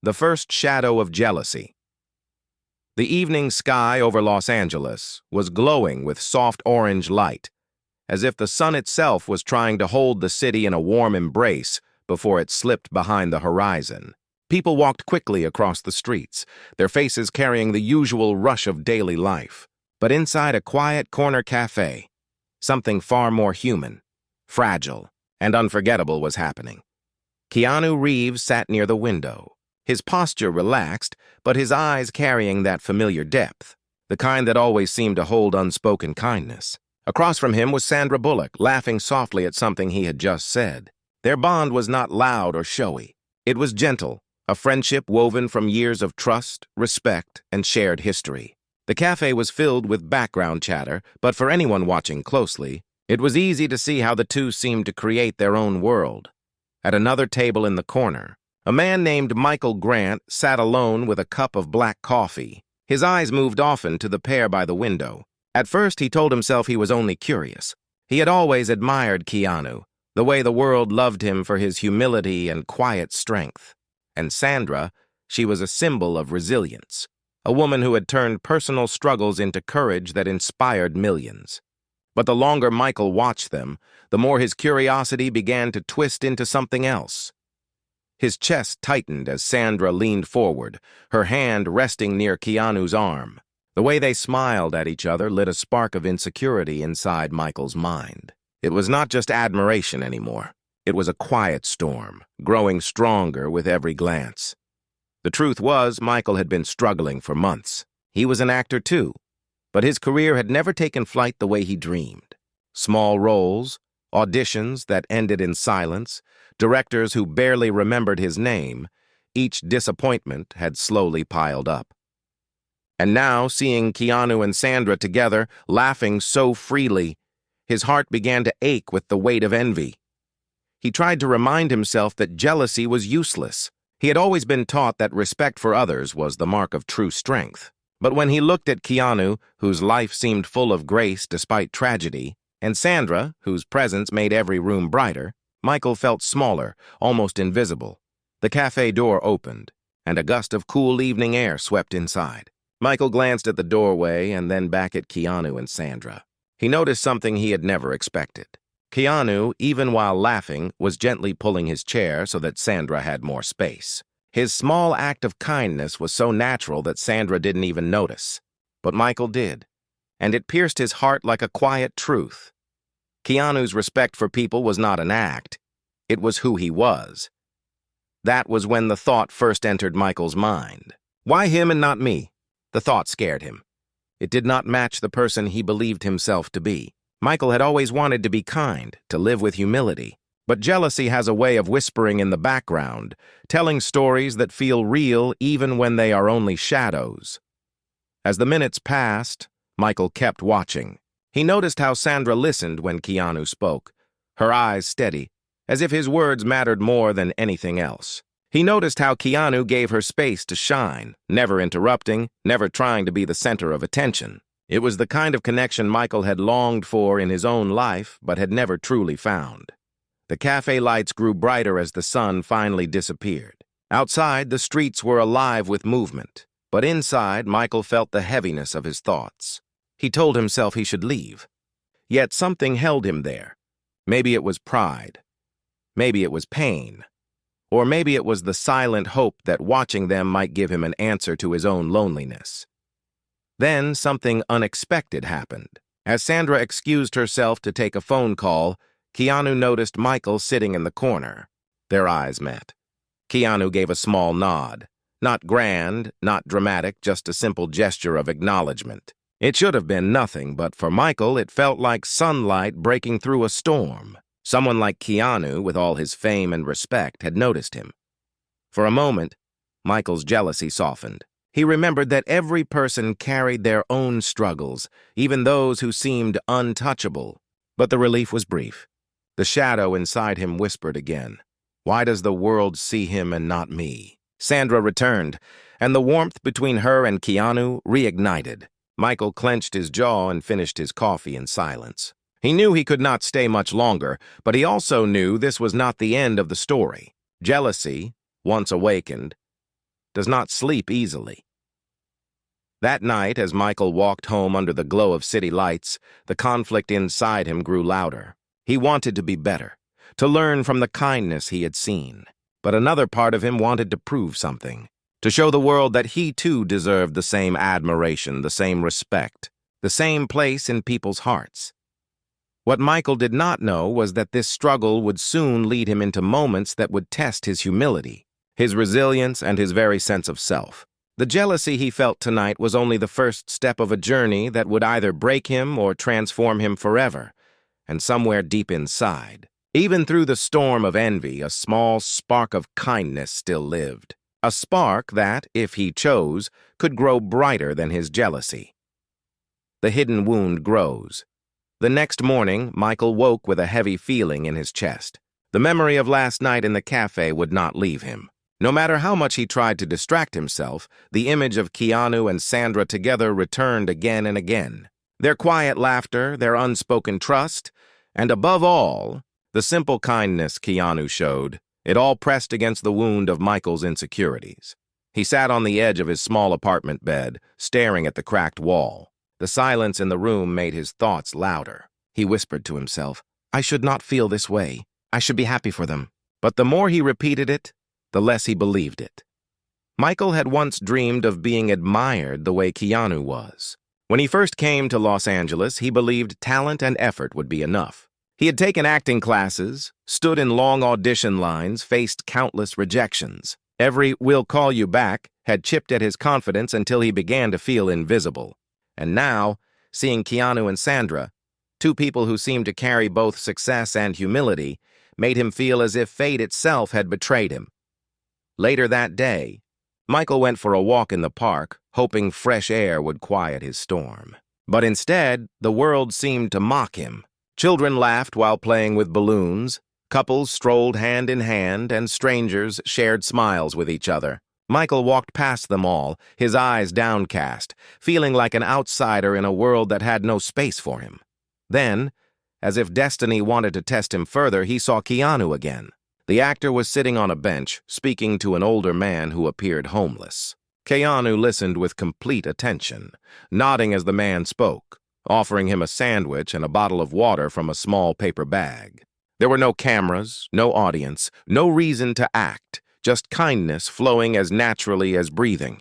The first shadow of jealousy. The evening sky over Los Angeles was glowing with soft orange light, as if the sun itself was trying to hold the city in a warm embrace before it slipped behind the horizon. People walked quickly across the streets, their faces carrying the usual rush of daily life. But inside a quiet corner cafe, something far more human, fragile, and unforgettable was happening. Keanu Reeves sat near the window, his posture relaxed, but his eyes carrying that familiar depth, the kind that always seemed to hold unspoken kindness. Across from him was Sandra Bullock, laughing softly at something he had just said. Their bond was not loud or showy. It was gentle, a friendship woven from years of trust, respect, and shared history. The cafe was filled with background chatter, but for anyone watching closely, it was easy to see how the two seemed to create their own world. At another table in the corner, a man named Michael Grant sat alone with a cup of black coffee. His eyes moved often to the pair by the window. At first, he told himself he was only curious. He had always admired Keanu, the way the world loved him for his humility and quiet strength. And Sandra, she was a symbol of resilience, a woman who had turned personal struggles into courage that inspired millions. But the longer Michael watched them, the more his curiosity began to twist into something else. His chest tightened as Sandra leaned forward, her hand resting near Keanu's arm. The way they smiled at each other lit a spark of insecurity inside Michael's mind. It was not just admiration anymore. It was a quiet storm, growing stronger with every glance. The truth was, Michael had been struggling for months. He was an actor too, but his career had never taken flight the way he dreamed. Small roles, auditions that ended in silence, directors who barely remembered his name, each disappointment had slowly piled up. And now, seeing Keanu and Sandra together, laughing so freely, his heart began to ache with the weight of envy. He tried to remind himself that jealousy was useless. He had always been taught that respect for others was the mark of true strength. But when he looked at Keanu, whose life seemed full of grace despite tragedy, and Sandra, whose presence made every room brighter, Michael felt smaller, almost invisible. The cafe door opened, and a gust of cool evening air swept inside. Michael glanced at the doorway and then back at Keanu and Sandra. He noticed something he had never expected. Keanu, even while laughing, was gently pulling his chair so that Sandra had more space. His small act of kindness was so natural that Sandra didn't even notice. But Michael did, and it pierced his heart like a quiet truth. Keanu's respect for people was not an act. It was who he was. That was when the thought first entered Michael's mind. Why him and not me? The thought scared him. It did not match the person he believed himself to be. Michael had always wanted to be kind, to live with humility. But jealousy has a way of whispering in the background, telling stories that feel real even when they are only shadows. As the minutes passed, Michael kept watching. He noticed how Sandra listened when Keanu spoke, her eyes steady, as if his words mattered more than anything else. He noticed how Keanu gave her space to shine, never interrupting, never trying to be the center of attention. It was the kind of connection Michael had longed for in his own life, but had never truly found. The cafe lights grew brighter as the sun finally disappeared. Outside, the streets were alive with movement, but inside, Michael felt the heaviness of his thoughts. He told himself he should leave. Yet something held him there. Maybe it was pride. Maybe it was pain. Or maybe it was the silent hope that watching them might give him an answer to his own loneliness. Then something unexpected happened. As Sandra excused herself to take a phone call, Keanu noticed Michael sitting in the corner. Their eyes met. Keanu gave a small nod. Not grand, not dramatic, just a simple gesture of acknowledgement. It should have been nothing, but for Michael, it felt like sunlight breaking through a storm. Someone like Keanu, with all his fame and respect, had noticed him. For a moment, Michael's jealousy softened. He remembered that every person carried their own struggles, even those who seemed untouchable. But the relief was brief. The shadow inside him whispered again, "Why does the world see him and not me?" Sandra returned, and the warmth between her and Keanu reignited. Michael clenched his jaw and finished his coffee in silence. He knew he could not stay much longer, but he also knew this was not the end of the story. Jealousy, once awakened, does not sleep easily. That night, as Michael walked home under the glow of city lights, the conflict inside him grew louder. He wanted to be better, to learn from the kindness he had seen. But another part of him wanted to prove something, to show the world that he too deserved the same admiration, the same respect, the same place in people's hearts. What Michael did not know was that this struggle would soon lead him into moments that would test his humility, his resilience, and his very sense of self. The jealousy he felt tonight was only the first step of a journey that would either break him or transform him forever, and somewhere deep inside, even through the storm of envy, a small spark of kindness still lived. A spark that, if he chose, could grow brighter than his jealousy. The hidden wound grows. The next morning, Michael woke with a heavy feeling in his chest. The memory of last night in the cafe would not leave him. No matter how much he tried to distract himself, the image of Keanu and Sandra together returned again and again. Their quiet laughter, their unspoken trust, and above all, the simple kindness Keanu showed, it all pressed against the wound of Michael's insecurities. He sat on the edge of his small apartment bed, staring at the cracked wall. The silence in the room made his thoughts louder. He whispered to himself, "I should not feel this way. I should be happy for them." But the more he repeated it, the less he believed it. Michael had once dreamed of being admired the way Keanu was. When he first came to Los Angeles, he believed talent and effort would be enough. He had taken acting classes, stood in long audition lines, faced countless rejections. Every "we'll call you back" had chipped at his confidence until he began to feel invisible. And now, seeing Keanu and Sandra, two people who seemed to carry both success and humility, made him feel as if fate itself had betrayed him. Later that day, Michael went for a walk in the park, hoping fresh air would quiet his storm. But instead, the world seemed to mock him. Children laughed while playing with balloons, couples strolled hand in hand, and strangers shared smiles with each other. Michael walked past them all, his eyes downcast, feeling like an outsider in a world that had no space for him. Then, as if destiny wanted to test him further, he saw Keanu again. The actor was sitting on a bench, speaking to an older man who appeared homeless. Keanu listened with complete attention, nodding as the man spoke, offering him a sandwich and a bottle of water from a small paper bag. There were no cameras, no audience, no reason to act, just kindness flowing as naturally as breathing.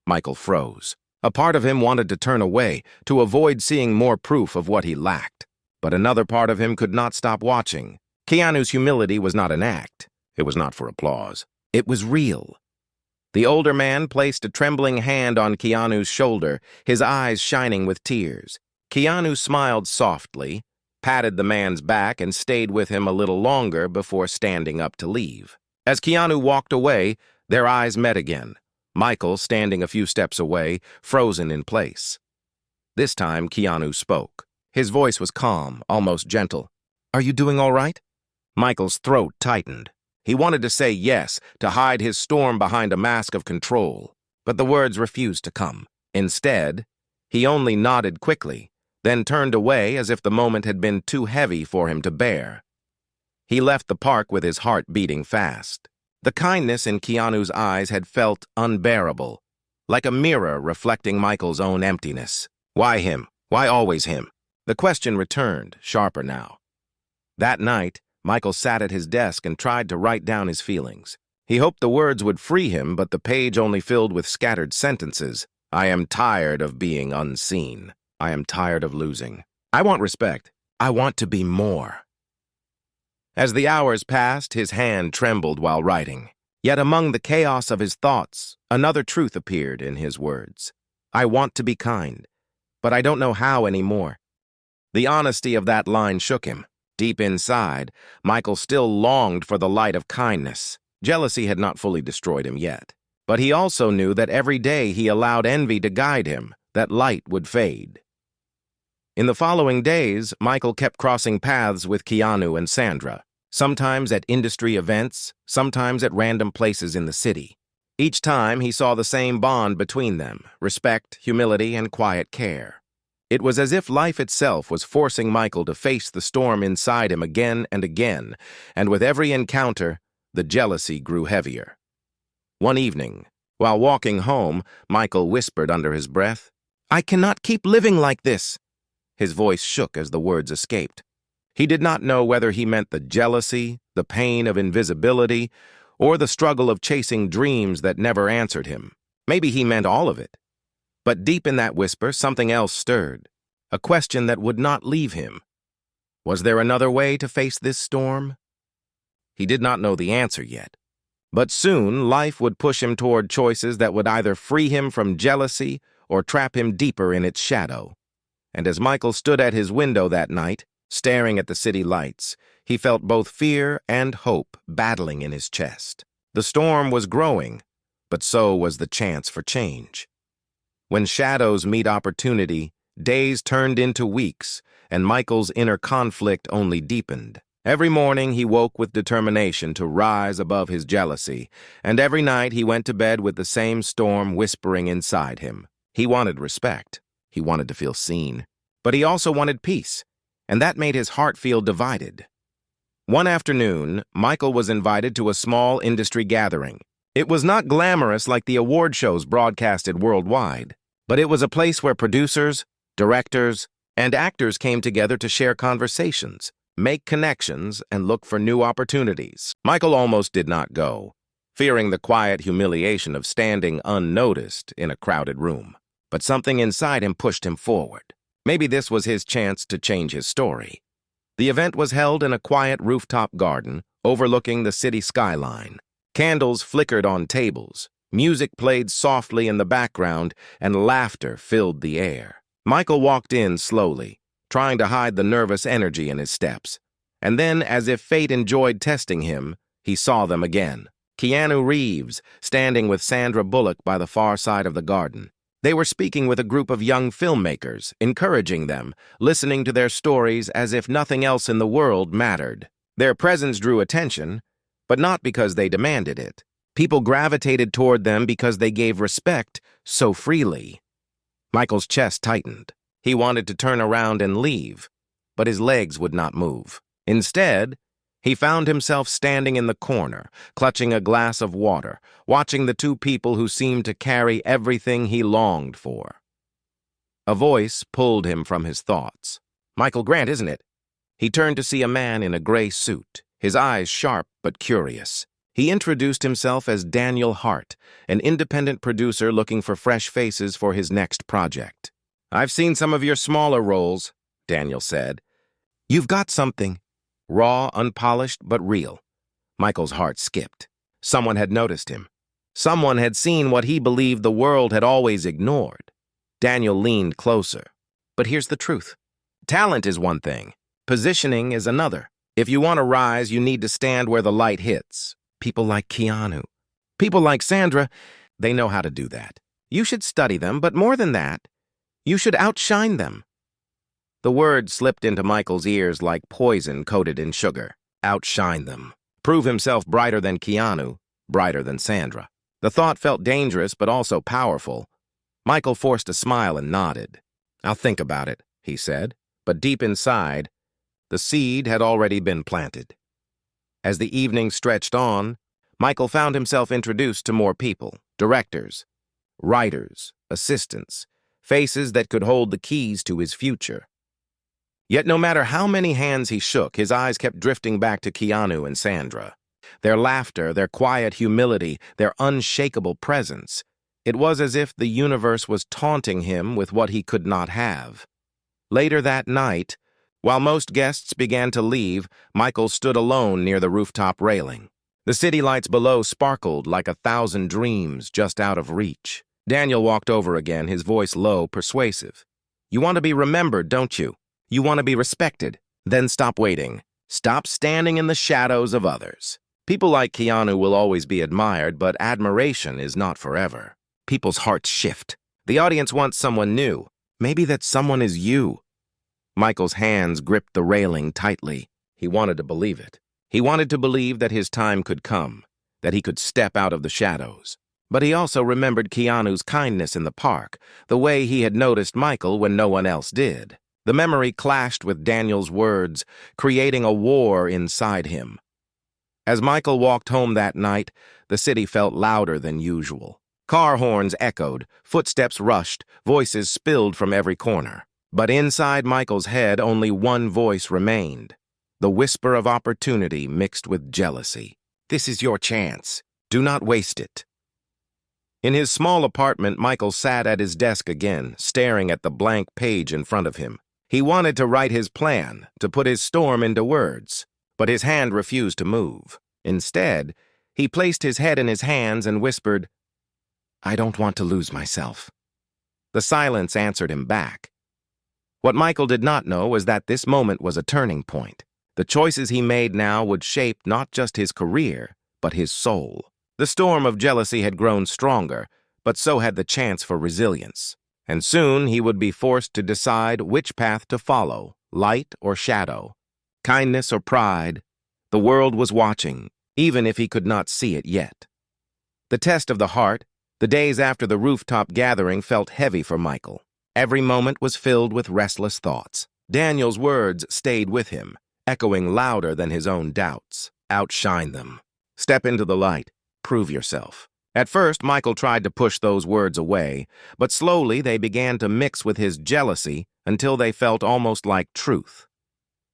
Michael froze. A part of him wanted to turn away, to avoid seeing more proof of what he lacked. But another part of him could not stop watching. Keanu's humility was not an act. It was not for applause. It was real. The older man placed a trembling hand on Keanu's shoulder, his eyes shining with tears. Keanu smiled softly, patted the man's back, and stayed with him a little longer before standing up to leave. As Keanu walked away, their eyes met again. Michael, standing a few steps away, frozen in place. This time, Keanu spoke. His voice was calm, almost gentle. "Are you doing all right?" Michael's throat tightened. He wanted to say yes, to hide his storm behind a mask of control, but the words refused to come. Instead, he only nodded quickly, then turned away as if the moment had been too heavy for him to bear. He left the park with his heart beating fast. The kindness in Keanu's eyes had felt unbearable, like a mirror reflecting Michael's own emptiness. Why him? Why always him? The question returned, sharper now. That night, Michael sat at his desk and tried to write down his feelings. He hoped the words would free him, but the page only filled with scattered sentences. "I am tired of being unseen. I am tired of losing. I want respect. I want to be more." As the hours passed, his hand trembled while writing. Yet among the chaos of his thoughts, another truth appeared in his words. "I want to be kind, but I don't know how anymore." The honesty of that line shook him. Deep inside, Michael still longed for the light of kindness. Jealousy had not fully destroyed him yet. But he also knew that every day he allowed envy to guide him, that light would fade. In the following days, Michael kept crossing paths with Keanu and Sandra, sometimes at industry events, sometimes at random places in the city. Each time he saw the same bond between them, respect, humility, and quiet care. It was as if life itself was forcing Michael to face the storm inside him again and again, and with every encounter, the jealousy grew heavier. One evening, while walking home, Michael whispered under his breath, "I cannot keep living like this." His voice shook as the words escaped. He did not know whether he meant the jealousy, the pain of invisibility, or the struggle of chasing dreams that never answered him. Maybe he meant all of it. But deep in that whisper, something else stirred, a question that would not leave him. Was there another way to face this storm? He did not know the answer yet. But soon, life would push him toward choices that would either free him from jealousy or trap him deeper in its shadow. And as Michael stood at his window that night, staring at the city lights, he felt both fear and hope battling in his chest. The storm was growing, but so was the chance for change. When shadows meet opportunity, days turned into weeks, and Michael's inner conflict only deepened. Every morning he woke with determination to rise above his jealousy, and every night he went to bed with the same storm whispering inside him. He wanted respect. He wanted to feel seen. But he also wanted peace, and that made his heart feel divided. One afternoon, Michael was invited to a small industry gathering. It was not glamorous like the award shows broadcasted worldwide, but it was a place where producers, directors, and actors came together to share conversations, make connections, and look for new opportunities. Michael almost did not go, fearing the quiet humiliation of standing unnoticed in a crowded room. But something inside him pushed him forward. Maybe this was his chance to change his story. The event was held in a quiet rooftop garden overlooking the city skyline. Candles flickered on tables, music played softly in the background, and laughter filled the air. Michael walked in slowly, trying to hide the nervous energy in his steps. And then, as if fate enjoyed testing him, he saw them again. Keanu Reeves, standing with Sandra Bullock by the far side of the garden. They were speaking with a group of young filmmakers, encouraging them, listening to their stories as if nothing else in the world mattered. Their presence drew attention, but not because they demanded it. People gravitated toward them because they gave respect so freely. Michael's chest tightened. He wanted to turn around and leave, but his legs would not move. Instead, he found himself standing in the corner, clutching a glass of water, watching the two people who seemed to carry everything he longed for. A voice pulled him from his thoughts. "Michael Grant, isn't it?" He turned to see a man in a gray suit, his eyes sharp but curious. He introduced himself as Daniel Hart, an independent producer looking for fresh faces for his next project. "I've seen some of your smaller roles," Daniel said. "You've got something." Raw, unpolished, but real. Michael's heart skipped. Someone had noticed him. Someone had seen what he believed the world had always ignored. Daniel leaned closer. "But here's the truth. Talent is one thing. Positioning is another. If you want to rise, you need to stand where the light hits. People like Keanu. People like Sandra, they know how to do that. You should study them, but more than that, you should outshine them." The word slipped into Michael's ears like poison coated in sugar. Outshine them. Prove himself brighter than Keanu, brighter than Sandra. The thought felt dangerous but also powerful. Michael forced a smile and nodded. "I'll think about it," he said, but deep inside, the seed had already been planted. As the evening stretched on, Michael found himself introduced to more people, directors, writers, assistants, faces that could hold the keys to his future. Yet no matter how many hands he shook, his eyes kept drifting back to Keanu and Sandra. Their laughter, their quiet humility, their unshakable presence. It was as if the universe was taunting him with what he could not have. Later that night, while most guests began to leave, Michael stood alone near the rooftop railing. The city lights below sparkled like 1,000 dreams just out of reach. Daniel walked over again, his voice low, persuasive. "You want to be remembered, don't you? You want to be respected. Then stop waiting. Stop standing in the shadows of others. People like Keanu will always be admired, but admiration is not forever. People's hearts shift. The audience wants someone new. Maybe that someone is you." Michael's hands gripped the railing tightly. He wanted to believe it. He wanted to believe that his time could come, that he could step out of the shadows. But he also remembered Keanu's kindness in the park, the way he had noticed Michael when no one else did. The memory clashed with Daniel's words, creating a war inside him. As Michael walked home that night, the city felt louder than usual. Car horns echoed, footsteps rushed, voices spilled from every corner. But inside Michael's head, only one voice remained. The whisper of opportunity mixed with jealousy. This is your chance. Do not waste it. In his small apartment, Michael sat at his desk again, staring at the blank page in front of him. He wanted to write his plan, to put his storm into words, but his hand refused to move. Instead, he placed his head in his hands and whispered, "I don't want to lose myself." The silence answered him back. What Michael did not know was that this moment was a turning point. The choices he made now would shape not just his career, but his soul. The storm of jealousy had grown stronger, but so had the chance for resilience. And soon he would be forced to decide which path to follow, light or shadow, kindness or pride. The world was watching, even if he could not see it yet. The test of the heart, the days after the rooftop gathering, felt heavy for Michael. Every moment was filled with restless thoughts. Daniel's words stayed with him, echoing louder than his own doubts. Outshine them. Step into the light. Prove yourself. At first, Michael tried to push those words away, but slowly they began to mix with his jealousy until they felt almost like truth.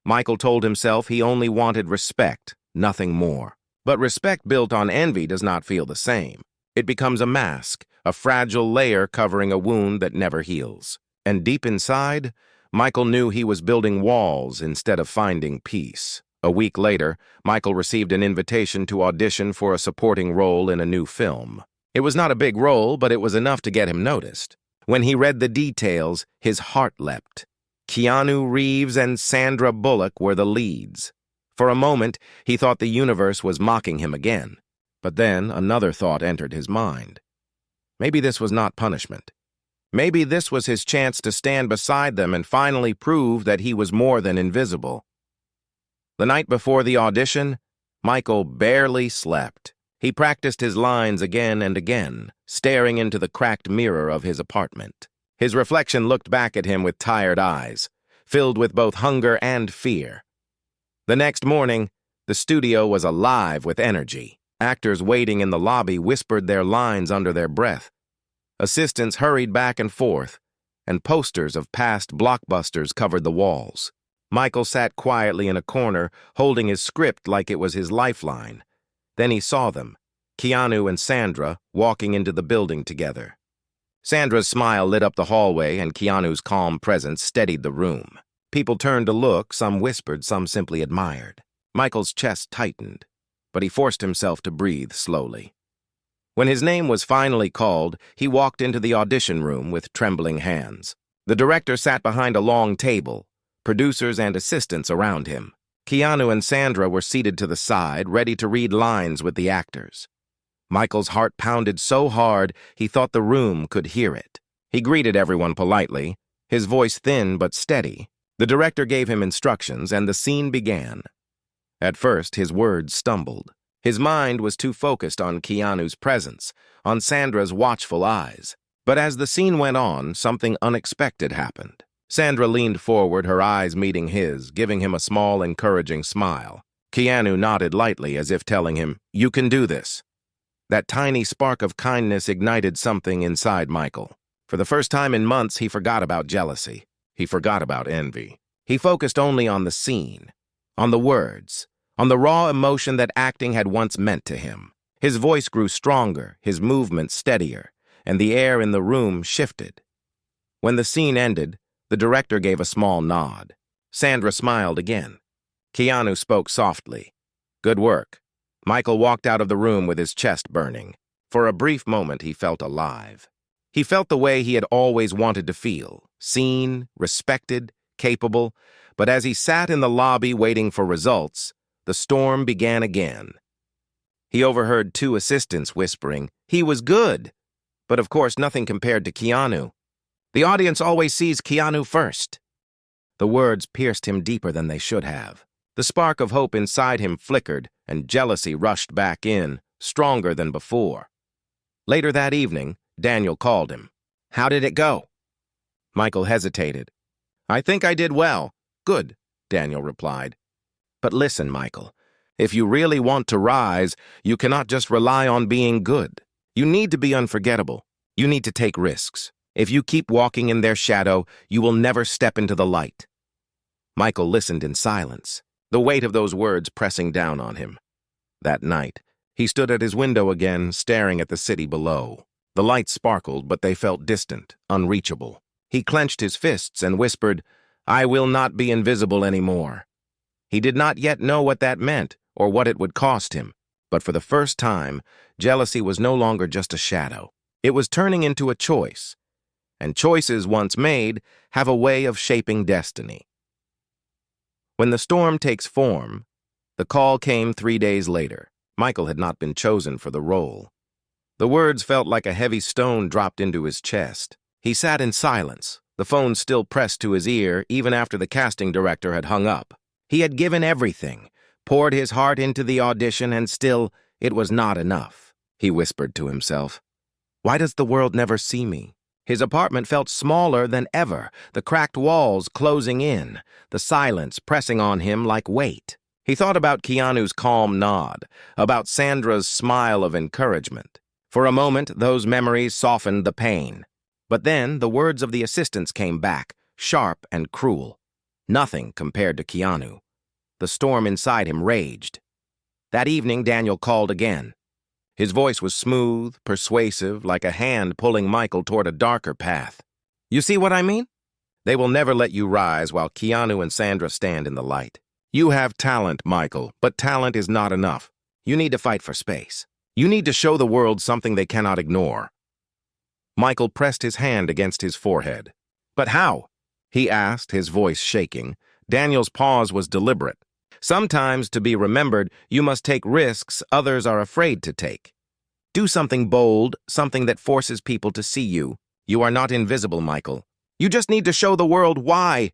Michael told himself he only wanted respect, nothing more. But respect built on envy does not feel the same. It becomes a mask, a fragile layer covering a wound that never heals. And deep inside, Michael knew he was building walls instead of finding peace. A week later, Michael received an invitation to audition for a supporting role in a new film. It was not a big role, but it was enough to get him noticed. When he read the details, his heart leapt. Keanu Reeves and Sandra Bullock were the leads. For a moment, he thought the universe was mocking him again. But then another thought entered his mind. Maybe this was not punishment. Maybe this was his chance to stand beside them and finally prove that he was more than invisible. The night before the audition, Michael barely slept. He practiced his lines again and again, staring into the cracked mirror of his apartment. His reflection looked back at him with tired eyes, filled with both hunger and fear. The next morning, the studio was alive with energy. Actors waiting in the lobby whispered their lines under their breath. Assistants hurried back and forth, and posters of past blockbusters covered the walls. Michael sat quietly in a corner, holding his script like it was his lifeline. Then he saw them, Keanu and Sandra, walking into the building together. Sandra's smile lit up the hallway, and Keanu's calm presence steadied the room. People turned to look, some whispered, some simply admired. Michael's chest tightened, but he forced himself to breathe slowly. When his name was finally called, he walked into the audition room with trembling hands. The director sat behind a long table, producers and assistants around him. Keanu and Sandra were seated to the side, ready to read lines with the actors. Michael's heart pounded so hard he thought the room could hear it. He greeted everyone politely, his voice thin but steady. The director gave him instructions, and the scene began. At first, his words stumbled. His mind was too focused on Keanu's presence, on Sandra's watchful eyes. But as the scene went on, something unexpected happened. Sandra leaned forward, her eyes meeting his, giving him a small, encouraging smile. Keanu nodded lightly, as if telling him, "You can do this." That tiny spark of kindness ignited something inside Michael. For the first time in months, he forgot about jealousy. He forgot about envy. He focused only on the scene, on the words, on the raw emotion that acting had once meant to him. His voice grew stronger, his movements steadier, and the air in the room shifted. When the scene ended, the director gave a small nod. Sandra smiled again. Keanu spoke softly. "Good work." Michael walked out of the room with his chest burning. For a brief moment, he felt alive. He felt the way he had always wanted to feel, seen, respected, capable. But as he sat in the lobby waiting for results, the storm began again. He overheard two assistants whispering, "He was good." But of course, nothing compared to Keanu. "The audience always sees Keanu first." The words pierced him deeper than they should have. The spark of hope inside him flickered, and jealousy rushed back in, stronger than before. Later that evening, Daniel called him. "How did it go?" Michael hesitated. "I think I did well." "Good," Daniel replied. "But listen, Michael, If you really want to rise, you cannot just rely on being good. You need to be unforgettable. You need to take risks. If you keep walking in their shadow, you will never step into the light." Michael listened in silence, the weight of those words pressing down on him. That night, he stood at his window again, staring at the city below. The lights sparkled, but they felt distant, unreachable. He clenched his fists and whispered, "I will not be invisible anymore." He did not yet know what that meant or what it would cost him, but for the first time, jealousy was no longer just a shadow. It was turning into a choice, and choices once made have a way of shaping destiny. When the storm takes form, the call came 3 days later. Michael had not been chosen for the role. The words felt like a heavy stone dropped into his chest. He sat in silence, the phone still pressed to his ear even after the casting director had hung up. He had given everything, poured his heart into the audition, and still, it was not enough. He whispered to himself, "Why does the world never see me?" His apartment felt smaller than ever, the cracked walls closing in, the silence pressing on him like weight. He thought about Keanu's calm nod, about Sandra's smile of encouragement. For a moment, those memories softened the pain. But then the words of the assistants came back, sharp and cruel. Nothing compared to Keanu. The storm inside him raged. That evening, Daniel called again. His voice was smooth, persuasive, like a hand pulling Michael toward a darker path. "You see what I mean? They will never let you rise while Keanu and Sandra stand in the light. You have talent, Michael, but talent is not enough. You need to fight for space. You need to show the world something they cannot ignore." Michael pressed his hand against his forehead. "But how?" he asked, his voice shaking. Daniel's pause was deliberate. "Sometimes, to be remembered, you must take risks others are afraid to take. Do something bold, something that forces people to see you. You are not invisible, Michael. You just need to show the world why."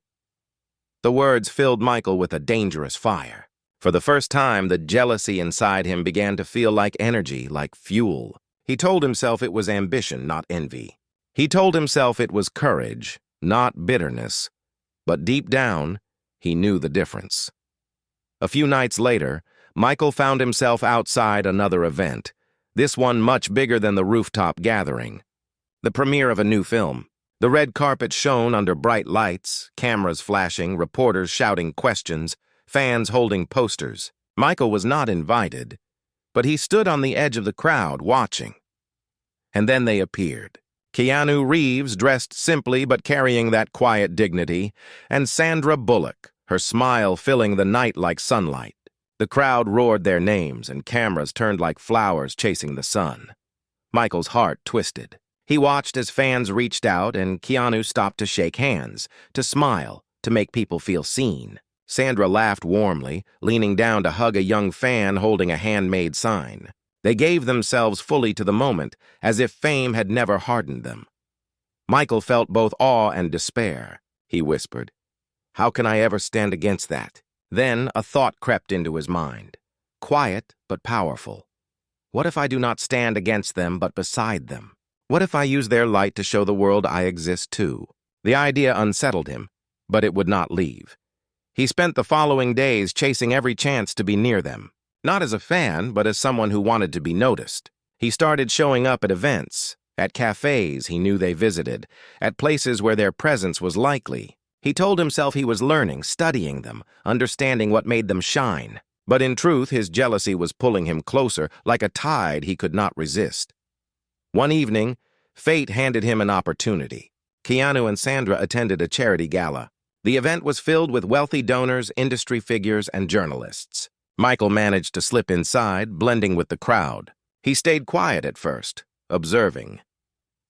The words filled Michael with a dangerous fire. For the first time, the jealousy inside him began to feel like energy, like fuel. He told himself it was ambition, not envy. He told himself it was courage, not bitterness. But deep down, he knew the difference. A few nights later, Michael found himself outside another event, this one much bigger than the rooftop gathering. The premiere of a new film. The red carpet shone under bright lights, cameras flashing, reporters shouting questions, fans holding posters. Michael was not invited, but he stood on the edge of the crowd watching. And then they appeared. Keanu Reeves, dressed simply but carrying that quiet dignity, and Sandra Bullock, her smile filling the night like sunlight. The crowd roared their names, and cameras turned like flowers chasing the sun. Michael's heart twisted. He watched as fans reached out, and Keanu stopped to shake hands, to smile, to make people feel seen. Sandra laughed warmly, leaning down to hug a young fan holding a handmade sign. They gave themselves fully to the moment, as if fame had never hardened them. Michael felt both awe and despair. He whispered, "How can I ever stand against that?" Then a thought crept into his mind, quiet but powerful. What if I do not stand against them but beside them? What if I use their light to show the world I exist too? The idea unsettled him, but it would not leave. He spent the following days chasing every chance to be near them, not as a fan, but as someone who wanted to be noticed. He started showing up at events, at cafes he knew they visited, at places where their presence was likely. He told himself he was learning, studying them, understanding what made them shine. But in truth, his jealousy was pulling him closer, like a tide he could not resist. One evening, fate handed him an opportunity. Keanu and Sandra attended a charity gala. The event was filled with wealthy donors, industry figures, and journalists. Michael managed to slip inside, blending with the crowd. He stayed quiet at first, observing.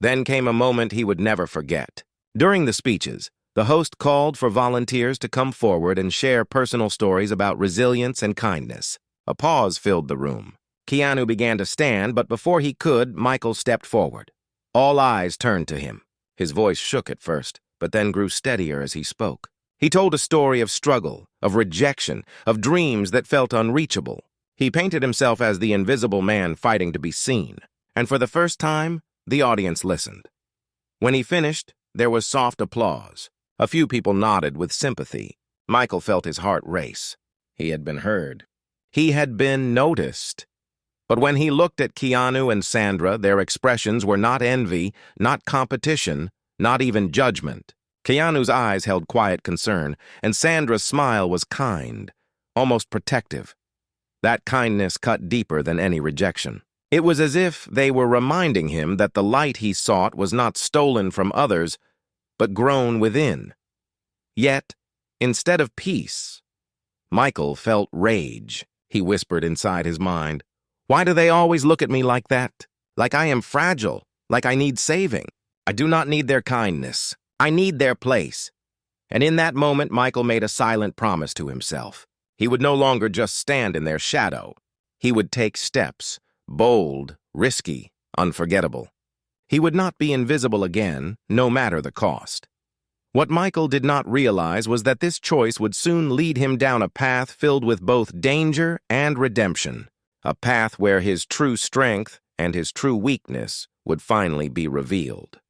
Then came a moment he would never forget. During the speeches, the host called for volunteers to come forward and share personal stories about resilience and kindness. A pause filled the room. Keanu began to stand, but before he could, Michael stepped forward. All eyes turned to him. His voice shook at first, but then grew steadier as he spoke. He told a story of struggle, of rejection, of dreams that felt unreachable. He painted himself as the invisible man fighting to be seen, and for the first time, the audience listened. When he finished, there was soft applause. A few people nodded with sympathy. Michael felt his heart race. He had been heard. He had been noticed. But when he looked at Keanu and Sandra, their expressions were not envy, not competition, not even judgment. Keanu's eyes held quiet concern, and Sandra's smile was kind, almost protective. That kindness cut deeper than any rejection. It was as if they were reminding him that the light he sought was not stolen from others, but grown within. Yet, instead of peace, Michael felt rage. He whispered inside his mind, "Why do they always look at me like that? Like I am fragile, like I need saving. I do not need their kindness. I need their place." And in that moment, Michael made a silent promise to himself. He would no longer just stand in their shadow. He would take steps, bold, risky, unforgettable. He would not be invisible again, no matter the cost. What Michael did not realize was that this choice would soon lead him down a path filled with both danger and redemption, a path where his true strength and his true weakness would finally be revealed.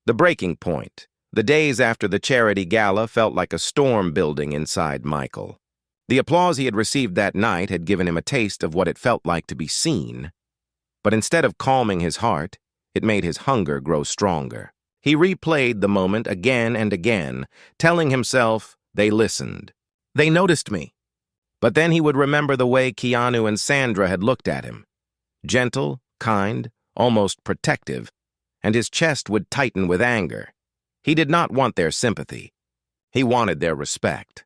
The breaking point. The days after the charity gala felt like a storm building inside Michael. The applause he had received that night had given him a taste of what it felt like to be seen, but instead of calming his heart, it made his hunger grow stronger. He replayed the moment again and again, telling himself, "They listened. They noticed me." But then he would remember the way Keanu and Sandra had looked at him. Gentle, kind, almost protective, and his chest would tighten with anger. He did not want their sympathy. He wanted their respect.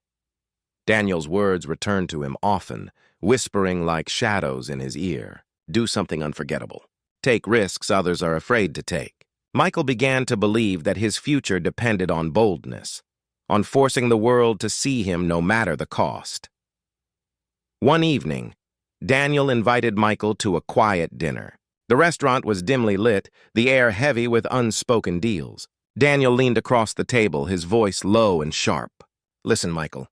Daniel's words returned to him often, whispering like shadows in his ear. Do something unforgettable. Take risks others are afraid to take. Michael began to believe that his future depended on boldness, on forcing the world to see him no matter the cost. One evening, Daniel invited Michael to a quiet dinner. The restaurant was dimly lit, the air heavy with unspoken deals. Daniel leaned across the table, his voice low and sharp. "Listen, Michael.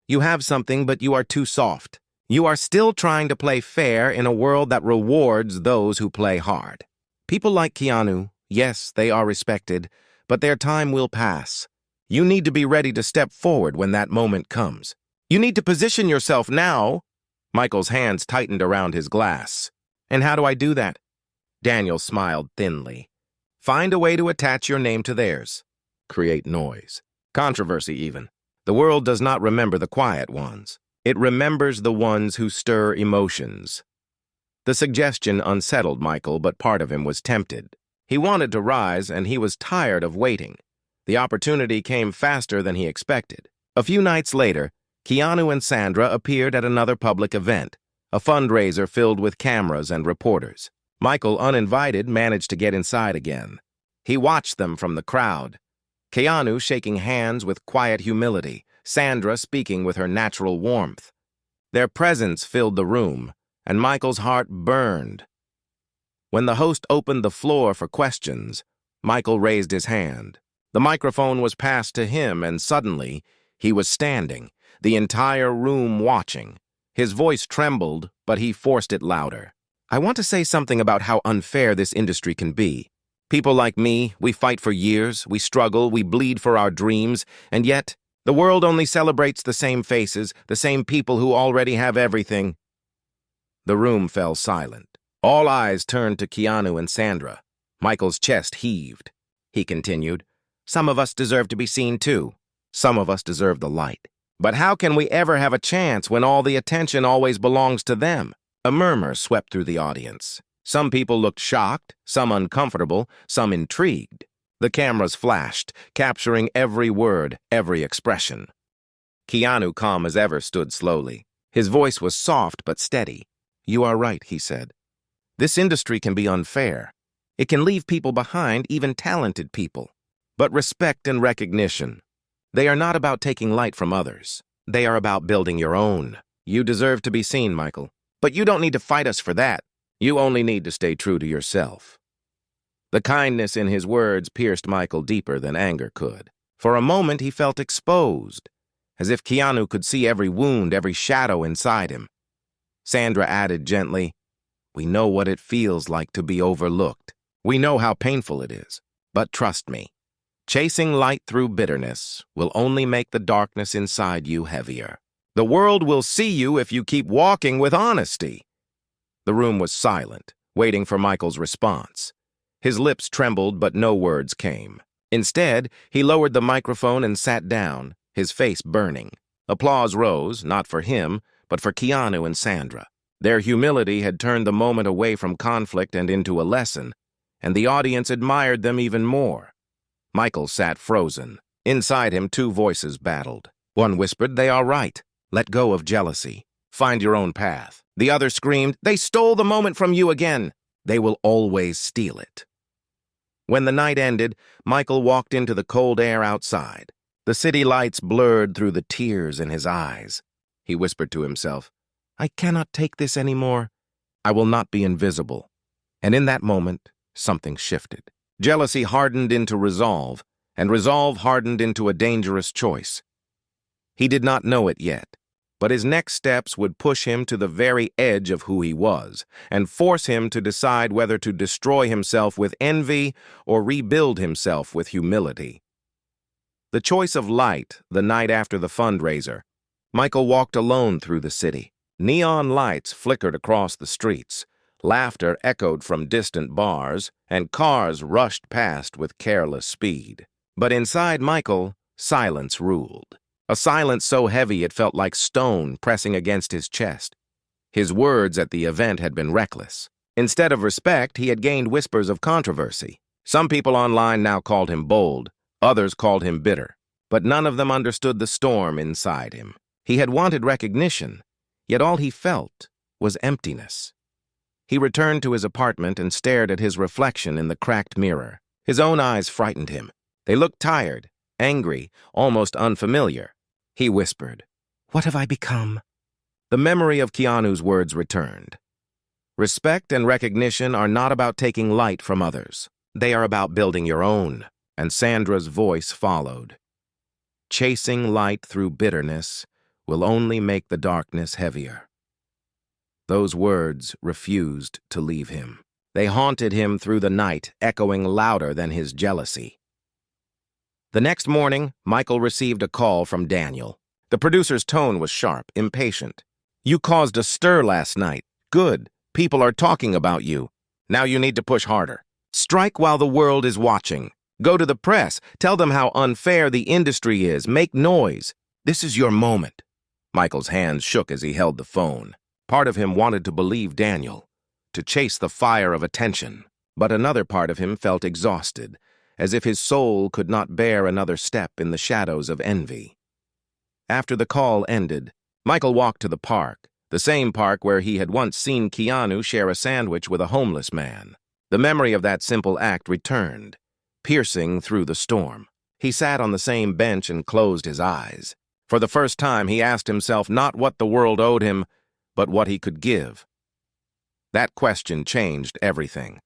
You have something, but you are too soft. You are still trying to play fair in a world that rewards those who play hard. People like Keanu, yes, they are respected, but their time will pass. You need to be ready to step forward when that moment comes. You need to position yourself now." Michael's hands tightened around his glass. "And how do I do that?" Daniel smiled thinly. "Find a way to attach your name to theirs. Create noise. Controversy, even. The world does not remember the quiet ones. It remembers the ones who stir emotions." The suggestion unsettled Michael, but part of him was tempted. He wanted to rise, and he was tired of waiting. The opportunity came faster than he expected. A few nights later, Keanu and Sandra appeared at another public event, a fundraiser filled with cameras and reporters. Michael, uninvited, managed to get inside again. He watched them from the crowd. Keanu shaking hands with quiet humility, Sandra speaking with her natural warmth. Their presence filled the room, and Michael's heart burned. When the host opened the floor for questions, Michael raised his hand. The microphone was passed to him, and suddenly, he was standing, the entire room watching. His voice trembled, but he forced it louder. "I want to say something about how unfair this industry can be. People like me, we fight for years, we struggle, we bleed for our dreams, and yet, the world only celebrates the same faces, the same people who already have everything." The room fell silent. All eyes turned to Keanu and Sandra. Michael's chest heaved. He continued, "Some of us deserve to be seen too. Some of us deserve the light. But how can we ever have a chance when all the attention always belongs to them?" A murmur swept through the audience. Some people looked shocked, some uncomfortable, some intrigued. The cameras flashed, capturing every word, every expression. Keanu, calm as ever, stood slowly. His voice was soft but steady. "You are right," he said. "This industry can be unfair. It can leave people behind, even talented people. But respect and recognition, they are not about taking light from others. They are about building your own. You deserve to be seen, Michael. But you don't need to fight us for that. You only need to stay true to yourself." The kindness in his words pierced Michael deeper than anger could. For a moment, he felt exposed, as if Keanu could see every wound, every shadow inside him. Sandra added gently, "We know what it feels like to be overlooked. We know how painful it is. But trust me, chasing light through bitterness will only make the darkness inside you heavier. The world will see you if you keep walking with honesty. The room was silent, waiting for Michael's response. His lips trembled, but no words came. Instead, he lowered the microphone and sat down, his face burning. Applause rose, not for him, but for Keanu and Sandra. Their humility had turned the moment away from conflict and into a lesson, and the audience admired them even more. Michael sat frozen. Inside him, two voices battled. One whispered, "They are right. Let go of jealousy. Find your own path." The other screamed, "They stole the moment from you again. They will always steal it." When the night ended, Michael walked into the cold air outside. The city lights blurred through the tears in his eyes. He whispered to himself, "I cannot take this anymore. I will not be invisible." And in that moment, something shifted. Jealousy hardened into resolve, and resolve hardened into a dangerous choice. He did not know it yet, but his next steps would push him to the very edge of who he was and force him to decide whether to destroy himself with envy or rebuild himself with humility. The choice of light the night after the fundraiser. Michael walked alone through the city. Neon lights flickered across the streets. Laughter echoed from distant bars, and cars rushed past with careless speed. But inside Michael, silence ruled. A silence so heavy it felt like stone pressing against his chest. His words at the event had been reckless. Instead of respect, he had gained whispers of controversy. Some people online now called him bold, others called him bitter, but none of them understood the storm inside him. He had wanted recognition, yet all he felt was emptiness. He returned to his apartment and stared at his reflection in the cracked mirror. His own eyes frightened him. They looked tired, angry, almost unfamiliar. He whispered, "What have I become?" The memory of Keanu's words returned. Respect and recognition are not about taking light from others. They are about building your own. And Sandra's voice followed. Chasing light through bitterness will only make the darkness heavier. Those words refused to leave him. They haunted him through the night, echoing louder than his jealousy. The next morning, Michael received a call from Daniel. The producer's tone was sharp, impatient. "You caused a stir last night. Good. People are talking about you. Now you need to push harder. Strike while the world is watching. Go to the press. Tell them how unfair the industry is. Make noise. This is your moment." Michael's hands shook as he held the phone. Part of him wanted to believe Daniel, to chase the fire of attention. But another part of him felt exhausted, as if his soul could not bear another step in the shadows of envy. After the call ended, Michael walked to the park, the same park where he had once seen Keanu share a sandwich with a homeless man. The memory of that simple act returned, piercing through the storm. He sat on the same bench and closed his eyes. For the first time, he asked himself not what the world owed him, but what he could give. That question changed everything.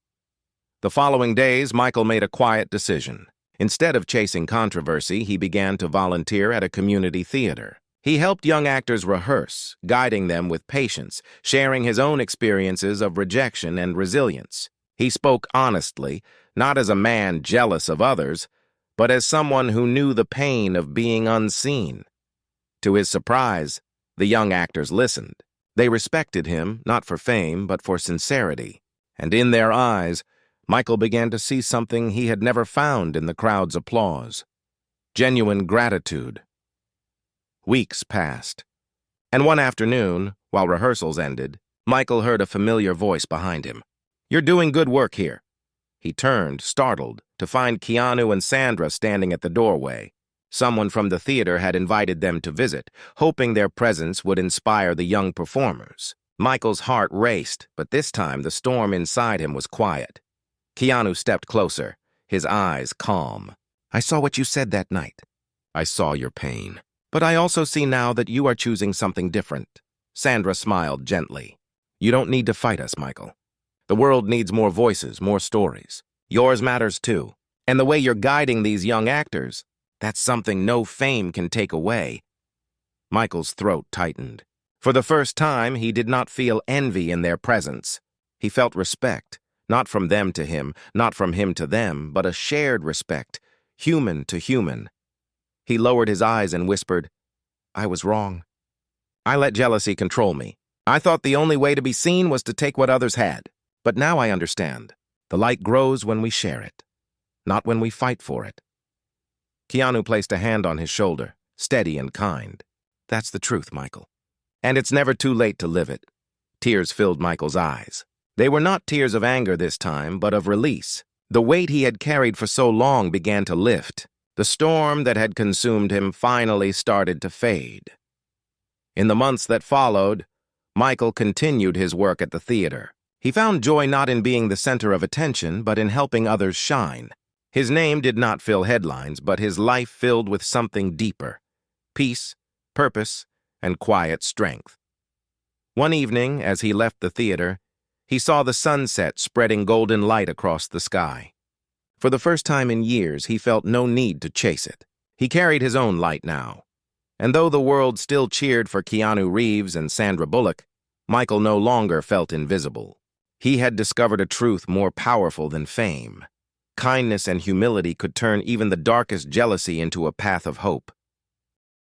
The following days, Michael made a quiet decision. Instead of chasing controversy, he began to volunteer at a community theater. He helped young actors rehearse, guiding them with patience, sharing his own experiences of rejection and resilience. He spoke honestly, not as a man jealous of others, but as someone who knew the pain of being unseen. To his surprise, the young actors listened. They respected him, not for fame, but for sincerity. And in their eyes, Michael began to see something he had never found in the crowd's applause: genuine gratitude. Weeks passed, and one afternoon, while rehearsals ended, Michael heard a familiar voice behind him. "You're doing good work here." He turned, startled, to find Keanu and Sandra standing at the doorway. Someone from the theater had invited them to visit, hoping their presence would inspire the young performers. Michael's heart raced, but this time the storm inside him was quiet. Keanu stepped closer, his eyes calm. "I saw what you said that night. I saw your pain. But I also see now that you are choosing something different." Sandra smiled gently. "You don't need to fight us, Michael. The world needs more voices, more stories. Yours matters too. And the way you're guiding these young actors, that's something no fame can take away." Michael's throat tightened. For the first time, he did not feel envy in their presence. He felt respect. Not from them to him, not from him to them, but a shared respect, human to human. He lowered his eyes and whispered, "I was wrong. I let jealousy control me. I thought the only way to be seen was to take what others had. But now I understand. The light grows when we share it, not when we fight for it. Keanu placed a hand on his shoulder, steady and kind. That's the truth, Michael. And it's never too late to live it. Tears filled Michael's eyes. They were not tears of anger this time, but of release. The weight he had carried for so long began to lift. The storm that had consumed him finally started to fade. In the months that followed, Michael continued his work at the theater. He found joy not in being the center of attention, but in helping others shine. His name did not fill headlines, but his life filled with something deeper: peace, purpose, and quiet strength. One evening, as he left the theater, he saw the sunset spreading golden light across the sky. For the first time in years, he felt no need to chase it. He carried his own light now. And though the world still cheered for Keanu Reeves and Sandra Bullock, Michael no longer felt invisible. He had discovered a truth more powerful than fame. Kindness and humility could turn even the darkest jealousy into a path of hope.